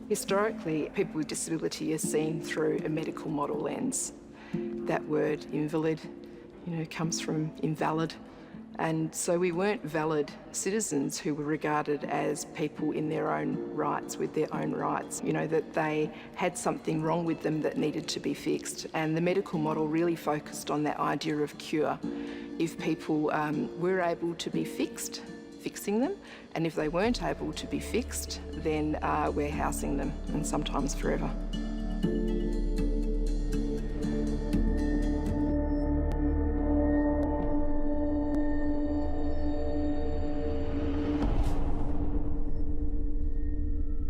Historically, people with disability are seen through a medical model lens. That word, invalid, comes from invalid. And so we weren't valid citizens who were regarded as people in their own rights, with their own rights, that they had something wrong with them that needed to be fixed. And the medical model really focused on that idea of cure. If people were able to be fixed, fixing them, and if they weren't able to be fixed, then we're housing them, and sometimes forever.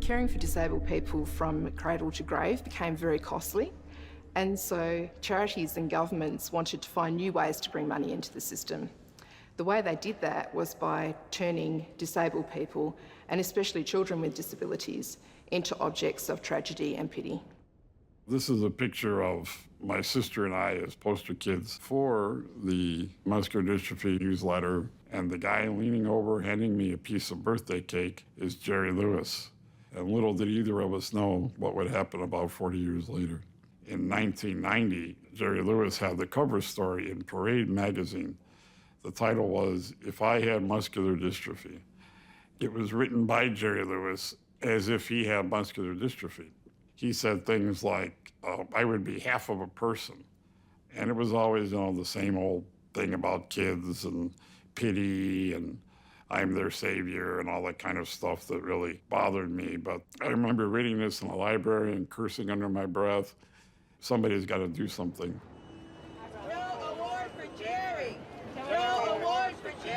Caring for disabled people from cradle to grave became very costly, and so charities and governments wanted to find new ways to bring money into the system. The way they did that was by turning disabled people, and especially children with disabilities, into objects of tragedy and pity. This is a picture of my sister and I as poster kids for the muscular dystrophy newsletter, and the guy leaning over handing me a piece of birthday cake is Jerry Lewis. And little did either of us know what would happen about 40 years later. In 1990, Jerry Lewis had the cover story in Parade magazine. The title was, "If I Had Muscular Dystrophy." It was written by Jerry Lewis as if he had muscular dystrophy. He said things like, I would be half of a person. And it was always, the same old thing about kids and pity and I'm their savior and all that kind of stuff that really bothered me. But I remember reading this in the library and cursing under my breath. Somebody's got to do something.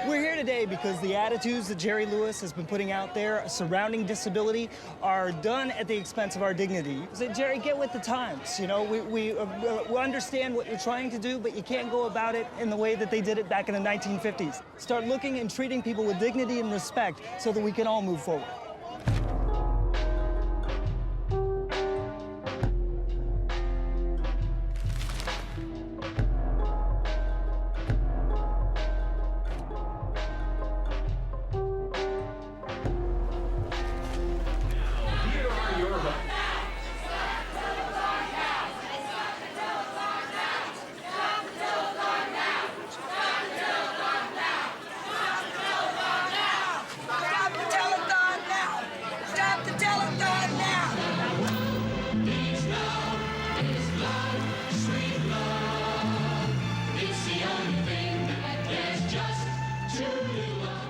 We're here today because the attitudes that Jerry Lewis has been putting out there surrounding disability are done at the expense of our dignity. So, Jerry, get with the times. We understand what you're trying to do, but you can't go about it in the way that they did it back in the 1950s. Start looking and treating people with dignity and respect so that we can all move forward.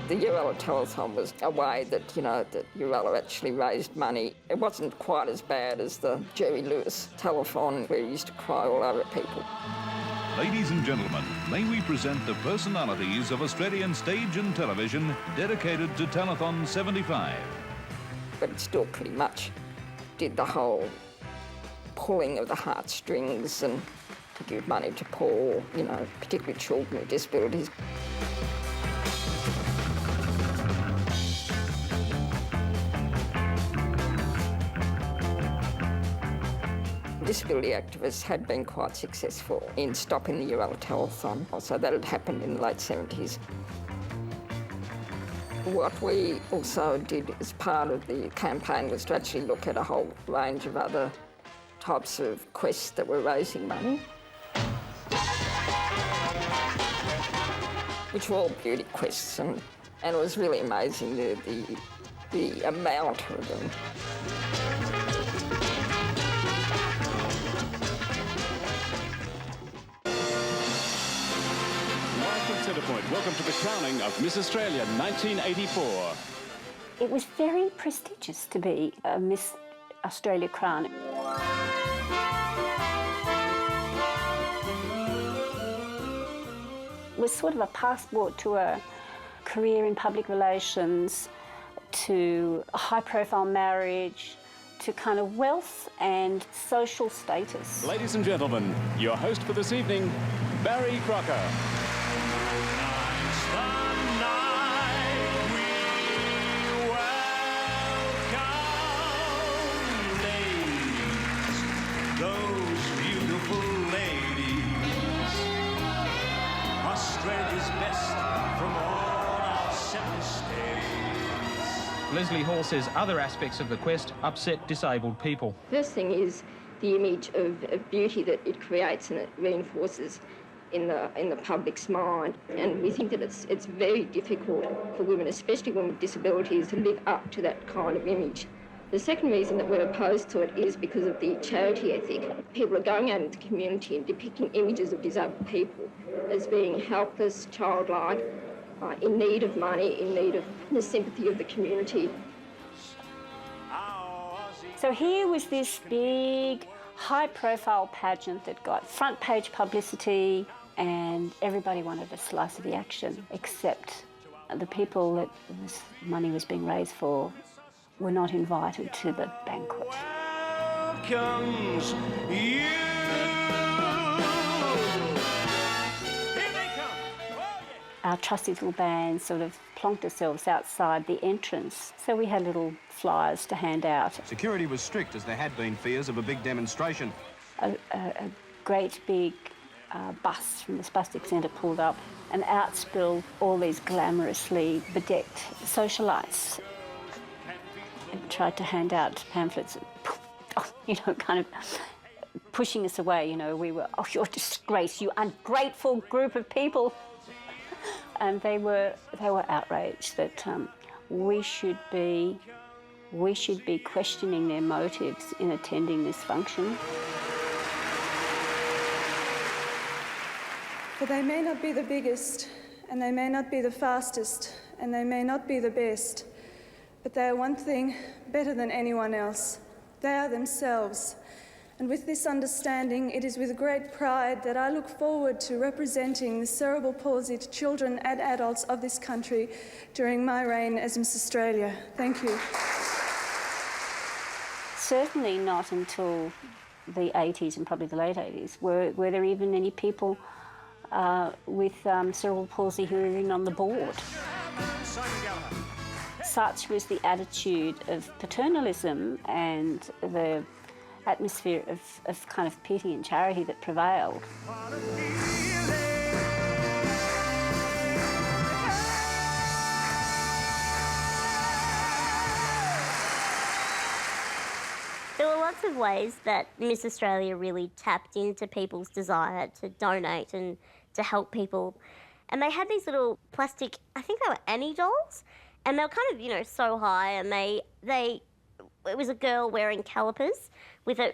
The Urella telethon was a way that, that Urella actually raised money. It wasn't quite as bad as the Jerry Lewis telethon where he used to cry all over people. Ladies and gentlemen, may we present the personalities of Australian stage and television dedicated to Telethon 75. But it still pretty much did the whole pulling of the heartstrings and to give money to poor, particularly children with disabilities. Disability activists had been quite successful in stopping the Urella telethon, so that had happened in the late 70s. What we also did as part of the campaign was to actually look at a whole range of other types of quests that were raising money, which were all beauty quests, and it was really amazing the amount of them. Welcome to the crowning of Miss Australia 1984. It was very prestigious to be a Miss Australia crown. It was sort of a passport to a career in public relations, to a high-profile marriage, to kind of wealth and social status. Ladies and gentlemen, your host for this evening, Barry Crocker. Australia's best from all our 7 states. Lesley Hall says other aspects of the quest upset disabled people. First thing is the image of beauty that it creates and it reinforces in the public's mind, and we think that it's very difficult for women, especially women with disabilities, to live up to that kind of image. The second reason that we're opposed to it is because of the charity ethic. People are going out into the community and depicting images of disabled people as being helpless, childlike, in need of money, in need of the sympathy of the community. So here was this big, high-profile pageant that got front-page publicity, and everybody wanted a slice of the action, except the people that this money was being raised for were not invited to the banquet. Comes you. Our trusty little band sort of plonked ourselves outside the entrance, so we had little flyers to hand out. Security was strict, as there had been fears of a big demonstration. A great big bus from the Spastic Centre pulled up, and out spilled all these glamorously bedecked socialites. And tried to hand out pamphlets, you know, kind of pushing us away. You know, we were, oh, you're a disgrace, you ungrateful group of people. And they were outraged that we should be questioning their motives in attending this function. For they may not be the biggest, and they may not be the fastest, and they may not be the best, but they are one thing better than anyone else. They are themselves. And with this understanding, it is with great pride that I look forward to representing the cerebral palsied children and adults of this country during my reign as Miss Australia. Thank you. Certainly not until the 80s and probably the late 80s were there even any people with cerebral palsy who were even on the board. Such was the attitude of paternalism and the atmosphere of kind of pity and charity that prevailed. There were lots of ways that Miss Australia really tapped into people's desire to donate and to help people. And they had these little plastic, I think they were Annie dolls, and they were kind of, you know, so high, and it was a girl wearing calipers with an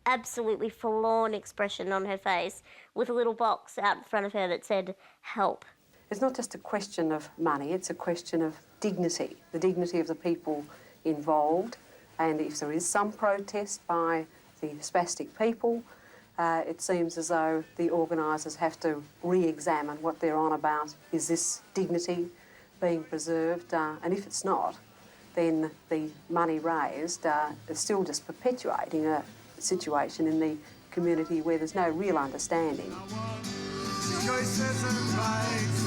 absolutely forlorn expression on her face with a little box out in front of her that said, help. It's not just a question of money, it's a question of dignity, the dignity of the people involved. And if there is some protest by the spastic people, it seems as though the organisers have to re-examine what they're on about. Is this dignity being preserved? And if it's not, then the money raised is still just perpetuating a situation in the community where there's no real understanding. Choices and rights.